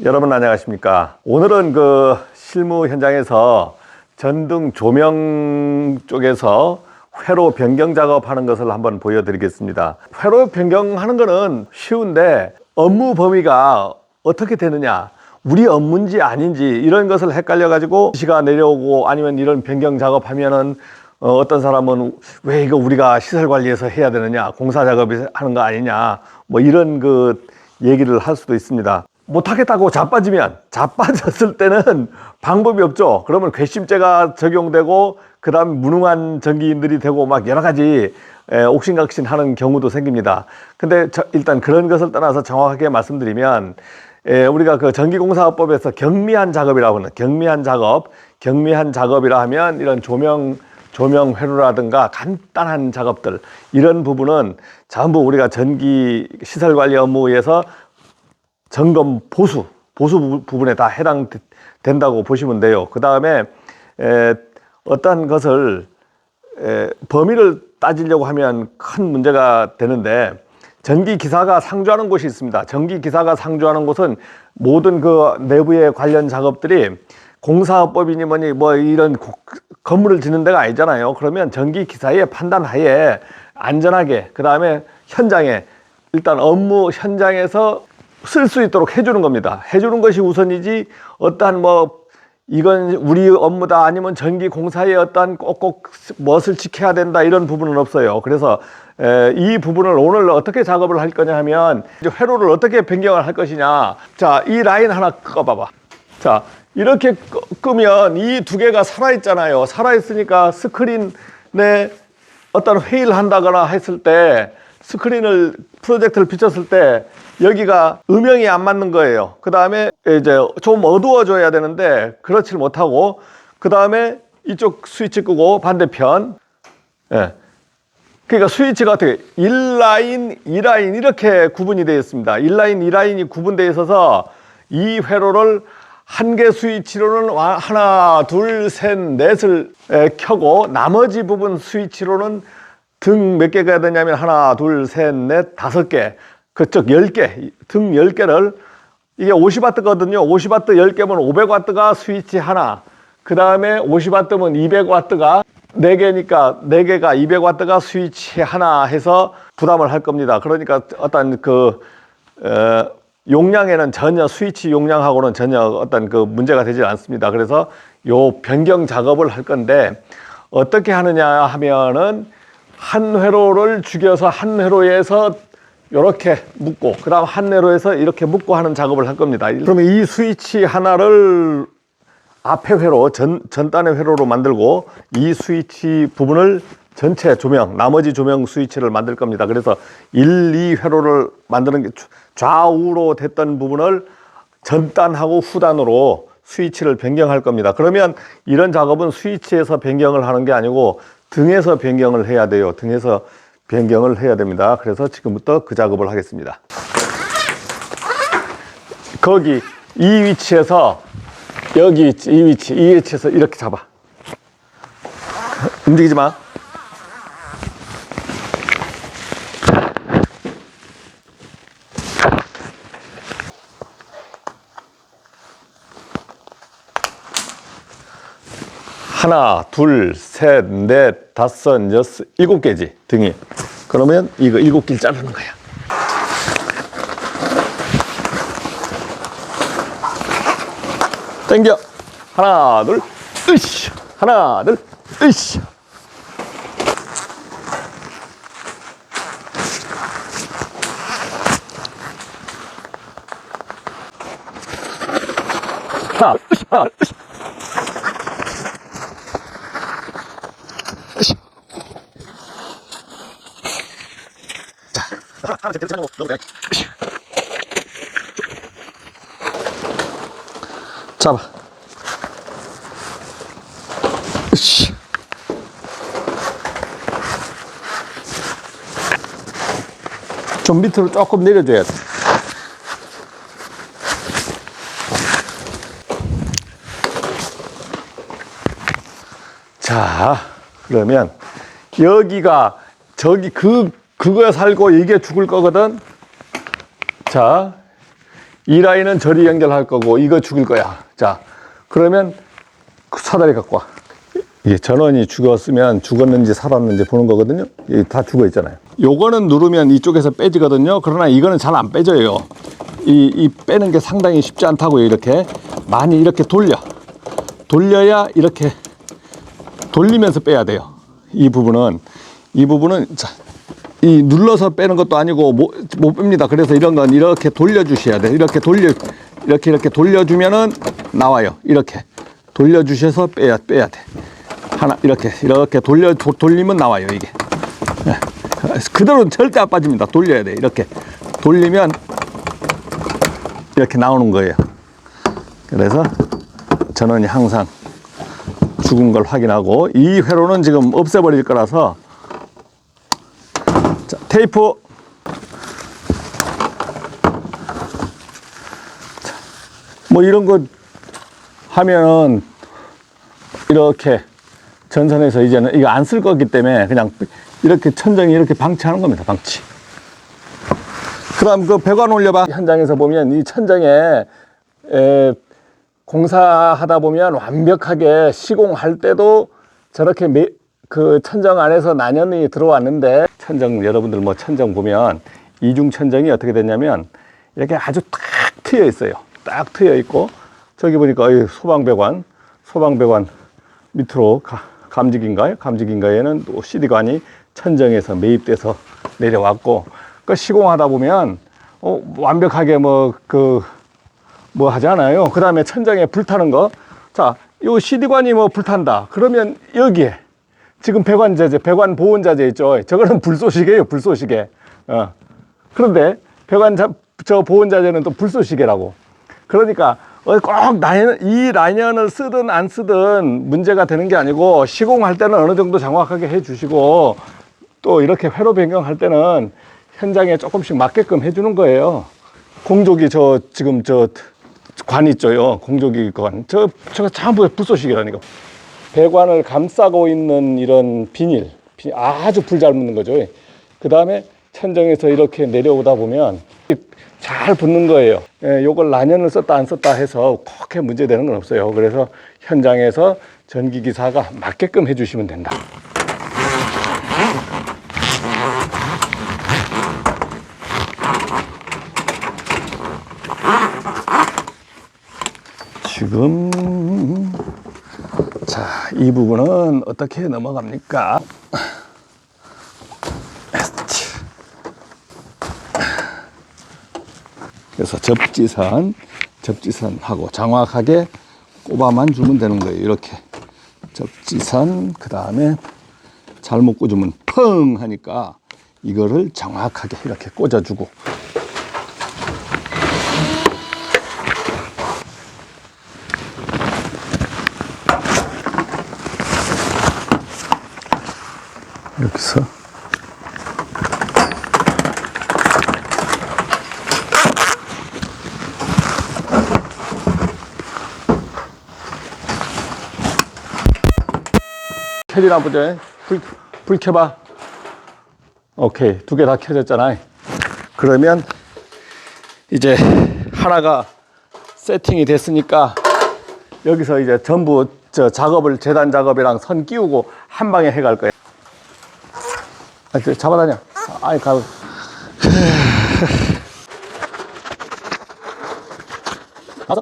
여러분 안녕하십니까? 오늘은 그 실무 현장에서 전등 조명 쪽에서 회로 변경 작업하는 것을 한번 보여드리겠습니다. 회로 변경하는 거는 쉬운데 업무 범위가 어떻게 되느냐, 우리 업무인지 아닌지 이런 것을 헷갈려 가지고 시가 내려오고 아니면 이런 변경 작업하면은 어떤 사람은 왜 이거 우리가 시설 관리에서 해야 되느냐, 공사 작업이 하는 거 아니냐, 뭐 이런 그 얘기를 할 수도 있습니다. 못하겠다고 자빠졌을 때는 방법이 없죠. 그러면 괘씸죄가 적용되고 그 다음 무능한 전기인들이 되고 막 여러 가지 옥신각신 하는 경우도 생깁니다. 근데 일단 그런 것을 떠나서 정확하게 말씀드리면 우리가 그 전기공사법에서 경미한 작업이라고 하는 경미한 작업이라 하면 이런 조명 회로라든가 간단한 작업들, 이런 부분은 전부 우리가 전기 시설 관리 업무에서 점검 보수 부분에 다 해당된다고 보시면 돼요. 그 다음에 어떠한 것을 범위를 따지려고 하면 큰 문제가 되는데, 전기기사가 상주하는 곳이 있습니다. 전기기사가 상주하는 곳은 모든 그 내부의 관련 작업들이 공사업법이니 뭐니 뭐 이런 건물을 짓는 데가 아니잖아요. 그러면 전기기사의 판단하에 안전하게, 그 다음에 현장에 일단 업무 현장에서 쓸 수 있도록 해주는 겁니다. 해주는 것이 우선이지, 어떠한 뭐 이건 우리 업무다 아니면 전기공사의 어떠한 꼭 무엇을 지켜야 된다 이런 부분은 없어요. 그래서 이 부분을 오늘 어떻게 작업을 할 거냐 하면, 회로를 어떻게 변경을 할 것이냐. 자, 이 라인 하나 꺼봐봐. 자, 이렇게 끄면 이 두 개가 살아있잖아요. 살아있으니까 스크린에 어떤 회의를 한다거나 했을 때, 스크린을 프로젝터를 비췄을 때 여기가 음영이 안 맞는 거예요. 그 다음에 이제 좀 어두워져야 되는데 그렇지 못하고, 그 다음에 이쪽 스위치 끄고 반대편, 그러니까 스위치가 어떻게 1라인, 2라인 이렇게 구분이 되어 있습니다. 1라인, 2라인이 구분되어 있어서 이 회로를 한 개 스위치로는 하나, 둘, 셋, 넷을 켜고, 나머지 부분 스위치로는 등 몇 개가 되냐면 하나, 둘, 셋, 넷, 5개, 그쪽 10개, 등 10개를, 이게 50W거든요. 50W 10개면 500W가 스위치 하나, 그 다음에 50W면 200W가 4개니까 4개가 200W가 스위치 하나 해서 부담을 할 겁니다. 그러니까 어떤 그 용량에는 전혀, 스위치 용량하고는 전혀 어떤 그 문제가 되지 않습니다. 그래서 요 변경 작업을 할 건데, 어떻게 하느냐 하면은 한 회로를 죽여서 한 회로에서 이렇게 묶고, 그 다음 한 회로에서 이렇게 묶고 하는 작업을 할 겁니다. 그러면 이 스위치 하나를 앞에 회로, 전단의 회로로 만들고, 이 스위치 부분을 전체 조명, 나머지 조명 스위치를 만들 겁니다. 그래서 1, 2회로를 만드는 게, 좌우로 됐던 부분을 전단하고 후단으로 스위치를 변경할 겁니다. 그러면 이런 작업은 스위치에서 변경을 하는 게 아니고 등에서 변경을 해야 돼요. 등에서 변경을 해야 됩니다. 그래서 지금부터 그 작업을 하겠습니다. 거기 이 위치에서 여기 이 위치에서 이렇게 잡아. 움직이지 마. 하나, 둘, 셋, 넷, 다섯, 여섯, 7개지, 등이. 그러면 이거 7개를 자르는 거야. 당겨. 하나, 둘, 으쌰. 하나, 둘, 으쌰. 하나, 으쌰. 하나, 으쌰. 잡아. 좀 밑으로 조금 내려줘야 돼. 자, 그러면 여기가 저기 그거 살고 이게 죽을 거거든. 자, 이 라인은 저리 연결할 거고 이거 죽일 거야. 자, 그러면 사다리 갖고 와. 이게 전원이 죽었는지 살았는지 보는 거거든요. 이게 다 죽어 있잖아요. 요거는 누르면 이쪽에서 빼지거든요. 그러나 이거는 잘 안 빼져요. 이 빼는 게 상당히 쉽지 않다고요. 이렇게 많이 이렇게 돌려야 이렇게 돌리면서 빼야 돼요. 이 부분은 자, 이 눌러서 빼는 것도 아니고 못 뺍니다. 그래서 이런 건 이렇게 돌려주셔야 돼요. 이렇게 돌려주면은 나와요. 이렇게 돌려주셔서 빼야 돼. 하나 이렇게 돌리면 나와요. 이게 그대로는 절대 안 빠집니다. 돌려야 돼. 이렇게 돌리면 이렇게 나오는 거예요. 그래서 전원이 항상 죽은 걸 확인하고, 이 회로는 지금 없애버릴 거라서, 자, 테이프. 자, 뭐 이런 거 하면은 이렇게 전선에서 이제는 이거 안 쓸 거기 때문에 그냥 이렇게 천정이 이렇게 방치하는 겁니다. 방치. 그다음 그 배관 올려봐. 현장에서 보면 이 천정에 공사하다 보면 완벽하게 시공할 때도 저렇게 그 천정 안에서 난연이 들어왔는데, 천정 여러분들 뭐 천정 보면 이중 천정이 어떻게 됐냐면 이렇게 아주 딱 트여 있어요. 딱 트여 있고, 저기 보니까 소방배관 밑으로 감지기인가에는 또 CD관이 천정에서 매입돼서 내려왔고, 그 시공하다 보면 완벽하게 뭐 하잖아요. 그 다음에 천정에 불타는 거. 자, 요 CD관이 뭐 불탄다. 그러면 여기에 지금 배관 보온 자재 있죠. 저거는 불쏘시개예요, 불쏘시개. 그런데 저 보온 자재는 또 불쏘시개라고. 그러니까 꼭 이 라이언을 쓰든 안 쓰든 문제가 되는 게 아니고, 시공할 때는 어느 정도 정확하게 해 주시고, 또 이렇게 회로 변경할 때는 현장에 조금씩 맞게끔 해 주는 거예요. 공조기 지금 관 있죠요. 공조기 관. 저거 전부 불쏘시개라니까. 배관을 감싸고 있는 이런 비닐 아주 불 잘 붙는 거죠. 그 다음에 천정에서 이렇게 내려오다 보면 잘 붙는 거예요. 요걸 라년을 썼다 안 썼다 해서 그렇게 문제되는 건 없어요. 그래서 현장에서 전기기사가 맞게끔 해주시면 된다. 지금 자, 이 부분은 어떻게 넘어갑니까? 그래서 접지선하고 정확하게 꼽아만 주면 되는 거예요. 이렇게 접지선, 그 다음에 잘못 꽂으면 펑 하니까 이거를 정확하게 이렇게 꽂아주고, 여기서 켜지나 보죠. 불 켜봐. 오케이, 두 개 다 켜졌잖아. 그러면 이제 하나가 세팅이 됐으니까 여기서 이제 전부 재단 작업이랑 선 끼우고 한 방에 해갈 거야. 잡아다녀. 아이, 가.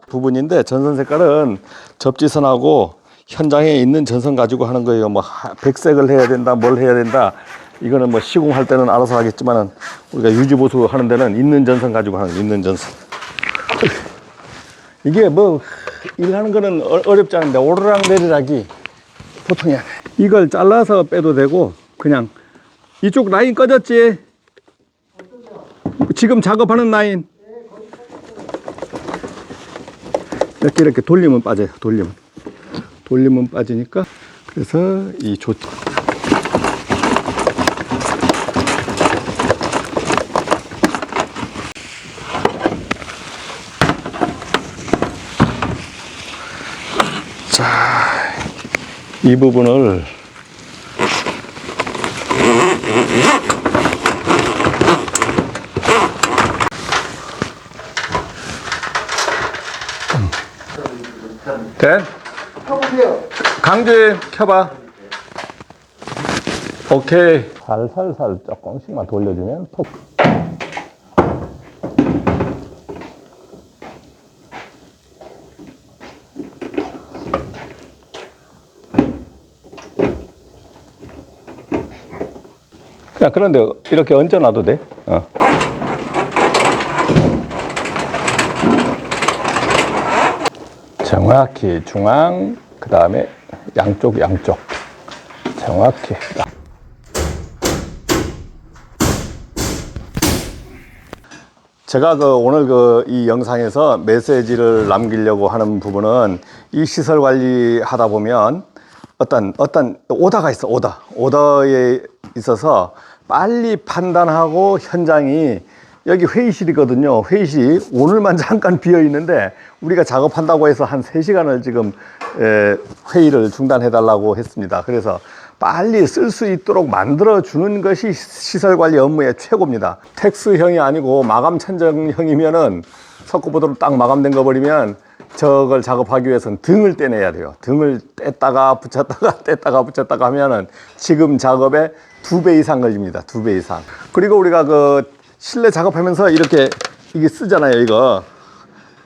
부분인데, 전선 색깔은 접지선하고 현장에 있는 전선 가지고 하는 거예요. 뭐 백색을 해야 된다, 뭘 해야 된다. 이거는 뭐 시공할 때는 알아서 하겠지만은, 우리가 유지보수 하는 데는 있는 전선 가지고 하는 거예요. 있는 전선. 이게 뭐 일하는 거는 어렵지 않은데 오르락 내리락이 보통이 아니야. 이걸 잘라서 빼도 되고, 그냥 이쪽 라인 꺼졌지? 지금 작업하는 라인. 이렇게 돌리면 빠져요. 돌리면 빠지니까. 그래서 이 자, 이 부분을 돼? 켜보세요. 강주임 켜봐. 오케이. 살살살 조금씩만 돌려주면 톡. 그냥 그런데 이렇게 얹어놔도 돼. 정확히 중앙, 그 다음에 양쪽 정확히. 제가 오늘 이 영상에서 메시지를 남기려고 하는 부분은 이 시설 관리하다 보면 어떤 오더가 있어. 오더에 있어서 빨리 판단하고 현장이 여기 회의실이거든요. 회의실이 오늘만 잠깐 비어 있는데 우리가 작업한다고 해서 한 3시간을 지금 회의를 중단해 달라고 했습니다. 그래서 빨리 쓸 수 있도록 만들어 주는 것이 시설 관리 업무의 최고입니다. 텍스형이 아니고 마감 천정형이면은 석고보드로 딱 마감된 거 버리면 저걸 작업하기 위해서는 등을 떼내야 돼요. 등을 뗐다가 붙였다가 하면은 지금 작업의 2배 이상 걸립니다. 2배 이상. 그리고 우리가 실내 작업하면서 이렇게 이게 쓰잖아요. 이거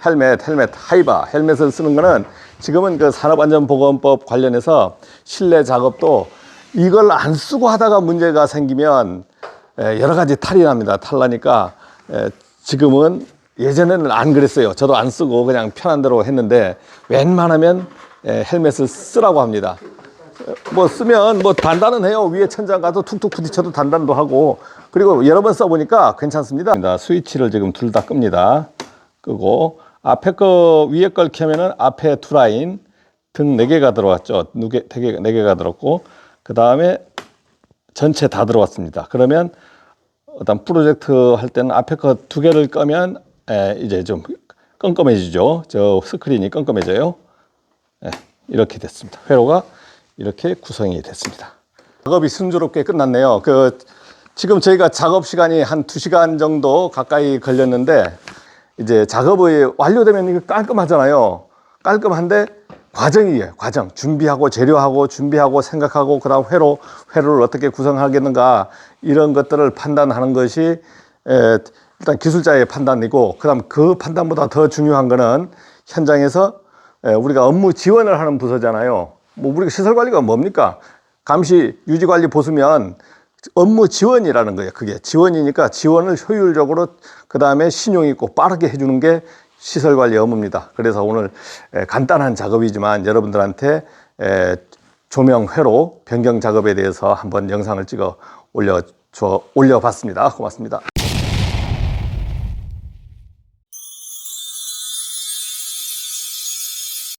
헬멧, 하이바 헬멧을 쓰는 거는 지금은 산업안전보건법 관련해서 실내 작업도 이걸 안 쓰고 하다가 문제가 생기면 여러 가지 탈이 납니다. 탈 나니까 지금은 예전에는 안 그랬어요. 저도 안 쓰고 그냥 편한 대로 했는데 웬만하면 헬멧을 쓰라고 합니다. 쓰면 단단은 해요. 위에 천장 가서 툭툭 부딪혀도 단단도 하고, 그리고 여러 번 써보니까 괜찮습니다. 스위치를 지금 둘 다 끕니다. 끄고 앞에 위에 걸 켜면은 앞에 2라인 등 4개가 들어왔죠. 4개가 들었고, 그 다음에 전체 다 들어왔습니다. 그러면 어떤 프로젝트 할 때는 앞에 거 2개를 끄면 이제 좀 껌껌해지죠. 저 스크린이 껌껌해져요. 이렇게 됐습니다. 회로가 이렇게 구성이 됐습니다. 작업이 순조롭게 끝났네요. 지금 저희가 작업 시간이 한 2시간 정도 가까이 걸렸는데, 이제 작업이 완료되면 이거 깔끔하잖아요. 깔끔한데 과정이에요. 과정. 준비하고 재료하고 준비하고 생각하고 그다음 회로를 어떻게 구성하겠는가, 이런 것들을 판단하는 것이 일단 기술자의 판단이고, 그다음 그 판단보다 더 중요한 거는 현장에서 우리가 업무 지원을 하는 부서잖아요. 우리가 시설 관리가 뭡니까? 감시, 유지 관리 보수면 업무 지원이라는 거예요. 그게 지원이니까 지원을 효율적으로, 그 다음에 신용 있고 빠르게 해주는 게 시설 관리 업무입니다. 그래서 오늘 간단한 작업이지만 여러분들한테 조명 회로 변경 작업에 대해서 한번 영상을 찍어 올려봤습니다. 고맙습니다.